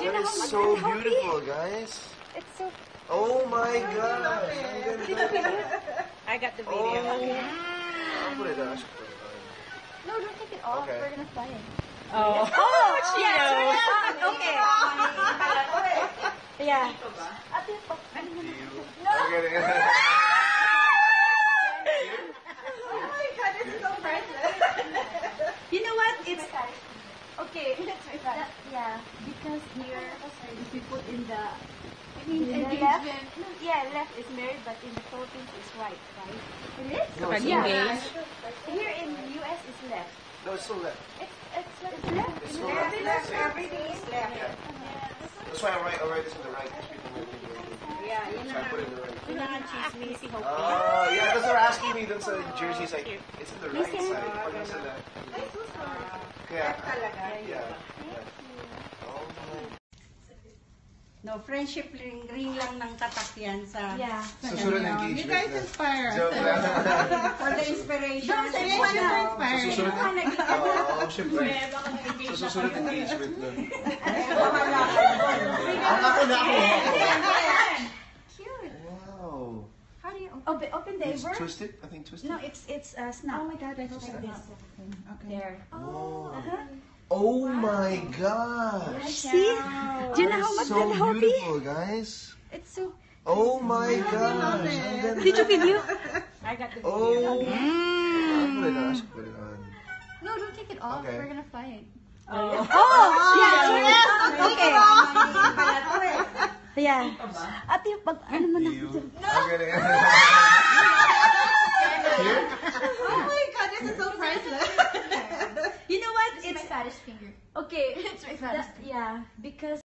you know That is how much so I'm happy? beautiful, guys. It's so... Oh my God. Ang ganda. I got the Oh. video. I'll put it on. I should put it on. No, don't take it off. Okay. We're gonna fly it. Oh, she knows. Okay. Yeah. Ate, No. Okay. you know what? It's... Okay. Yeah. Because here, if you put in the... in the left, yeah, left is married, but in the Philippines is right, right? It is? No, Are it's you not. engaged? Here in the US is left. No, it's still left. It's left. It's still left. Everything is left. That's why I'll write this in the right. Yeah, yun So I put it in the right. Yun ang chismis. Oh, yeah, that's what they're asking me dun sa jersey. It's like, it's in the right side. Pag nasa left. Kaya, yeah. Oh my. No, friendship ring lang ng tatak yan sa... Yeah. Susunod na You engagement guys na. inspire us. Joke lang. For the inspiration. Don't say anyone is inspiring. Susunod. Oo, syempre. Sa susunod engagement na. Ang ako na ako. Cute. Wow. How do you open the It's Aver? twisted? I think twisted. No, it's snap. Oh my God, I hope Like I'm this. not. Okay. There. Oh. Oh my gosh. See? Do you know how much So I'm happy? beautiful, guys. It's so... Oh my gosh. Ang ganda. Did you video? I got the video. Oh. I'll put it on. I should put it on. No, don't take it off. Okay. We're gonna fly it. Oh. Yeah. Okay. Yeah. Ate, pag ano mo na. You. I'm gonna. Here? Oh my God, this is so priceless. You know what? It's my fattest finger. Okay. It's my fattest finger. Yeah, because